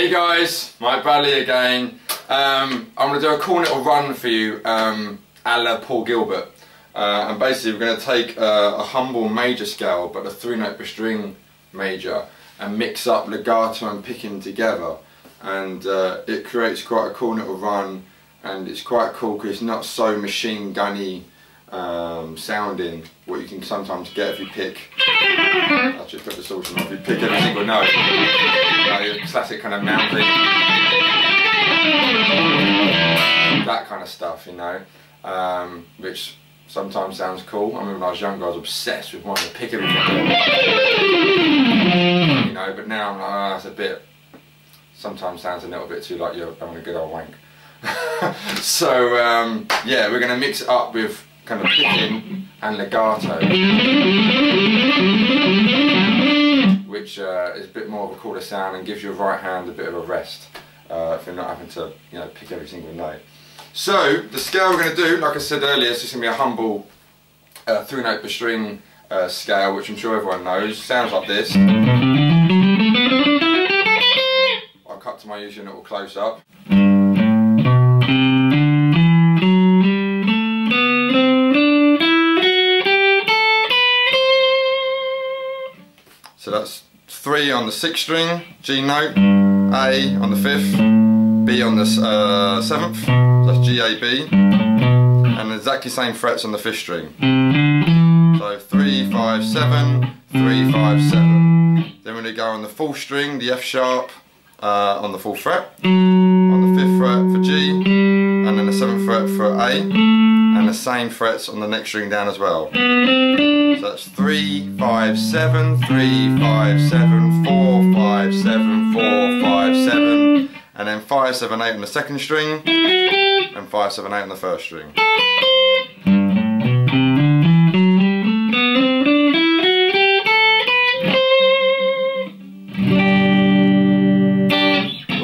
Hey guys, Mike Bradley again. I'm going to do a cool little run for you a la Paul Gilbert. And basically we're going to take a humble major scale but a 3-note per string major and mix up legato and picking together, and it creates quite a cool little run, and it's quite cool because it's not so machine gunny sounding what you can sometimes get if you pick. I'll just put the sauce on. If you pick every single note, your classic kind of mounting, that kind of stuff, you know, which sometimes sounds cool. I remember when I was younger I was obsessed with wanting to pick everything, you know, but now I'm like, oh, it's a bit, sometimes sounds a little bit too like you're having a good old wank. So yeah, we're going to mix it up with kind of picking and legato, which is a bit more of a cooler sound and gives your right hand a bit of a rest if you're not having to, you know, pick every single note. So the scale we're going to do, like I said earlier, it's just going to be a humble 3-note per string scale, which I'm sure everyone knows. Sounds like this. I'll cut to my usual little close up. So that's 3 on the 6th string, G note, A on the 5th, B on the 7th, that's G, A, B, and exactly same frets on the 5th string. So 3, 5, 7, 3, 5, 7. Then we're going to go on the 4th string, the F sharp, on the 4th fret, on the 5th fret for G, and then the 7th fret for A, and the same frets on the next string down as well. So that's 3, 5, 7, 3, 5, 7, 4, 5, 7, 4, 5, 7, and then 5, 7, 8 on the 2nd string, and 5, 7, 8 on the 1st string.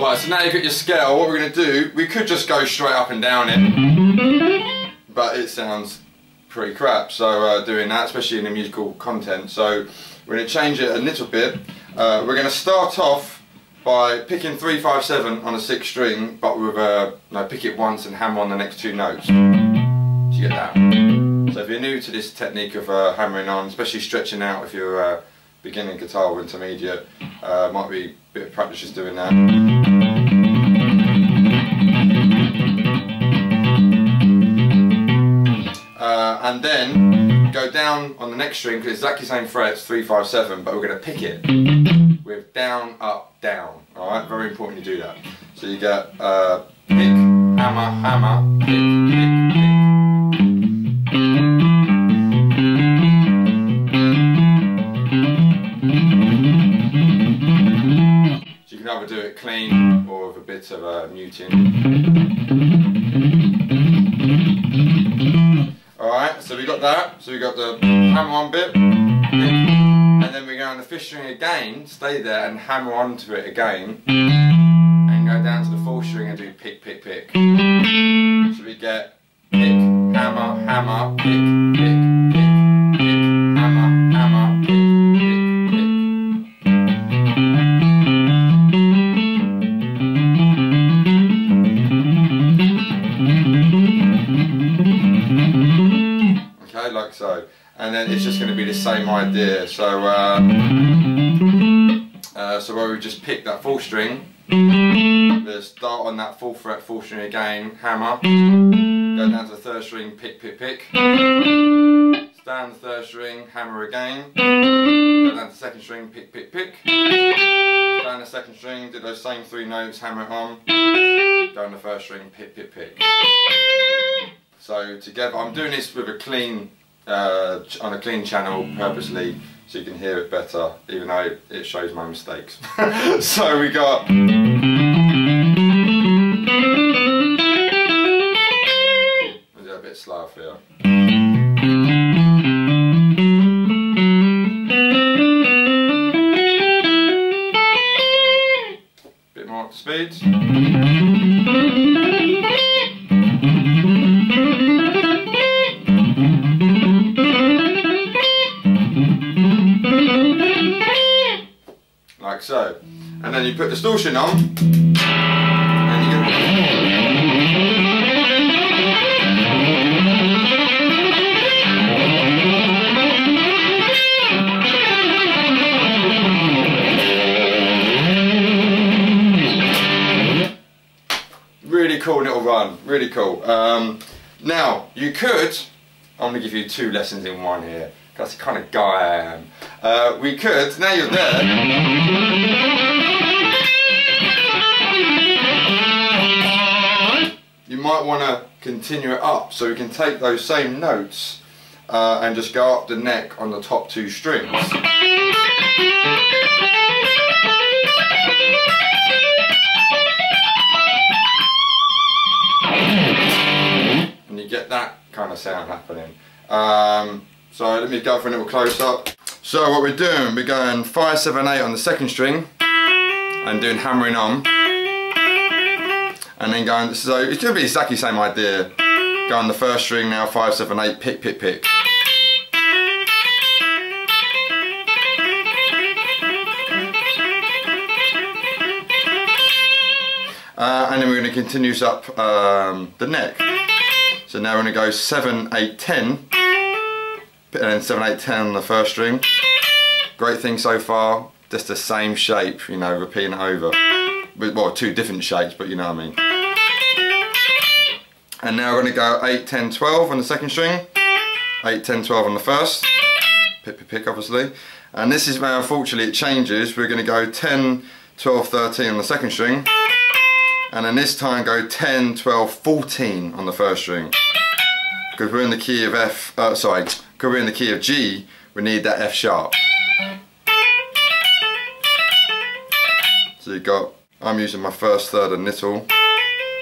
Right, so now you've got your scale, what we're going to do, we could just go straight up and down it, but it sounds pretty crap, so doing that, especially in the musical content, so we're going to change it a little bit. We're going to start off by picking 3, 5, 7 on a 6th string, but with pick it once and hammer on the next 2 notes. So you get that. So if you're new to this technique of hammering on, especially stretching out if you're beginning guitar or intermediate, might be a bit of practice just doing that. And then go down on the next string because it's exactly the same frets, 3, 5, 7, but we're going to pick it with down, up, down. Alright, very important you do that. So you get pick, hammer, hammer, pick, pick, pick. So you can either do it clean or with a bit of muting. Alright, so we got that, so we got the hammer on bit, pick, and then we go on the 5th string again, stay there and hammer onto it again, and go down to the 4th string and do pick, pick, pick. So we get pick, hammer, hammer, pick, pick, pick, pick, hammer, hammer, pick, pick, okay, like so. And then it's just going to be the same idea. So, so where we just pick that 4th string, let's start on that 4th fret, 4th string again, hammer, go down to the 3rd string, pick, pick, pick, stay on the 3rd string, hammer again, go down to the 2nd string, pick, pick, pick, stay on the 2nd string, do those same 3 notes, hammer it on, go on the 1st string, pick, pick, pick. So together, I'm doing this with a clean, on a clean channel purposely, so you can hear it better, even though it shows my mistakes. So we got. I'll do a bit slower for you. Bit more up to speed. Like so. and then you put distortion on, and you get really cool little run, really cool. Now, you could, I'm going to give you 2 lessons in one here. That's the kind of guy I am. We could, now you're there, you might want to continue it up, so we can take those same notes and just go up the neck on the top 2 strings. And you get that kind of sound happening. So let me go for a little close up. So what we're doing, we're going 5, 7, 8 on the 2nd string and doing hammering on, and then going, so it's going to be exactly the same idea. Go on the 1st string now, 5, 7, 8, pick, pick, pick. And then we're going to continue up the neck. So now we're going to go 7, 8, 10. And then 7, 8, 10 on the 1st string. Great thing so far, just the same shape, you know, repeating it over. Well, 2 different shapes, but you know what I mean. And now we're going to go 8, 10, 12 on the 2nd string. 8, 10, 12 on the 1st. Pick, pick, pick, obviously. And this is where, unfortunately, it changes. We're going to go 10, 12, 13 on the 2nd string. And then this time go 10, 12, 14 on the 1st string. Because we're in the key of F, because we're in the key of G, we need that F sharp. So you've got, I'm using my 1st, 3rd and nittle,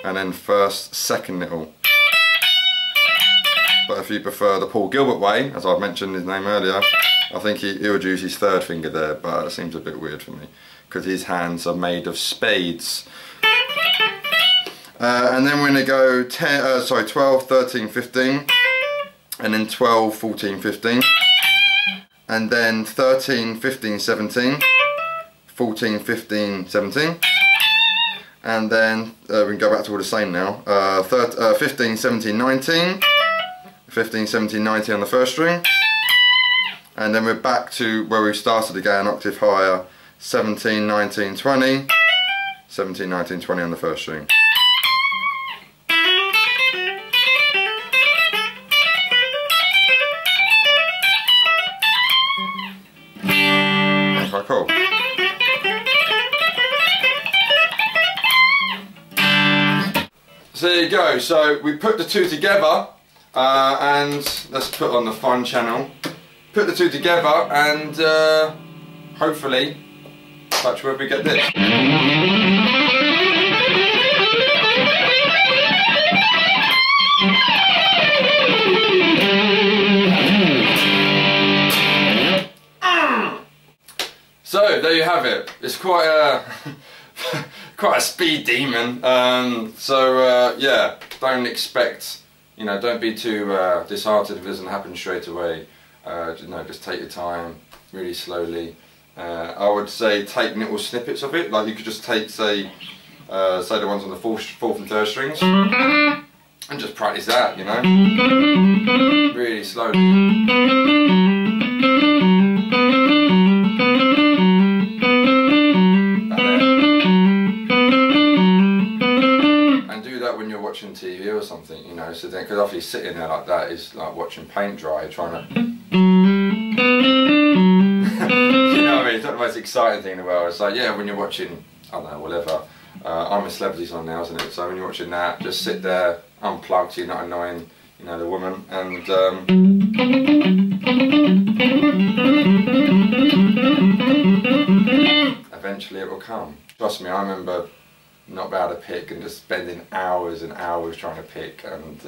and then 1st, 2nd nittle. But if you prefer the Paul Gilbert way, as I've mentioned his name earlier, I think he would use his 3rd finger there, but it seems a bit weird for me, because his hands are made of spades. And then we're going to go 12, 13, 15, and then 12, 14, 15, and then 13, 15, 17, 14, 15, 17, and then we can go back to all the same now, 15, 17, 19, 15, 17, 19 on the 1st string, and then we're back to where we started again, an octave higher, 17, 19, 20, 17, 19, 20 on the 1st string. Quite cool. So there you go, so we put the 2 together and let's put on the fun channel. Put the 2 together and hopefully, touch wood, we get this. So there you have it. It's quite a quite a speed demon. Yeah, don't expect, you know, don't be too disheartened if it doesn't happen straight away. You know, just take your time, really slowly. I would say take little snippets of it. Like you could just take, say the ones on the 4th and 3rd strings, and just practice that. You know, really slowly. When you're watching TV or something, you know, so then, because obviously sitting there like that is like watching paint dry, trying to you know what I mean, it's not the most exciting thing in the world. It's like, yeah, when you're watching, I don't know, whatever, I'm a Celebrities on now, isn't it? So when you're watching that, just sit there, unplugged, so you're not annoying, you know, the woman, and eventually it will come. Trust me, I remember not being able to pick and just spending hours and hours trying to pick, and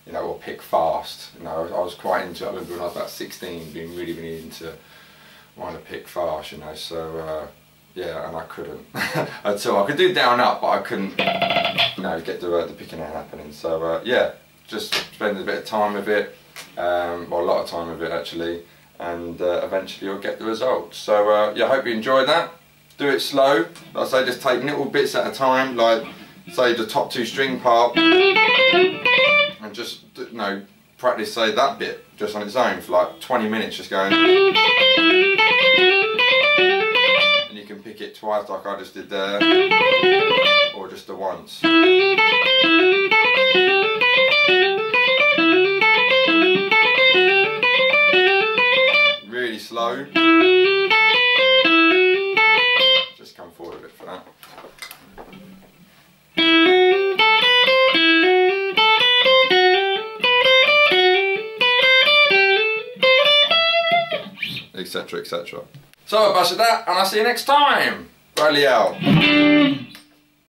you know, or pick fast. You know, I was quite into it. I remember when I was about 16 being really into wanting to pick fast, you know, so yeah, and I couldn't at all. I could do down up, but I couldn't, you know, get the picking out happening. So yeah, just spend a bit of time with it, well, a lot of time with it actually, and eventually you'll get the results. So yeah, I hope you enjoyed that. do it slow. Like I say, just take little bits at a time, like say the top 2 string part, and just, you know, practice say that bit just on its own for like 20 minutes, just going. And you can pick it twice like I just did there, or just the once. Really slow. Just come forward a bit for that. Etc, etc. So I busted that, and I'll see you next time. Riley out.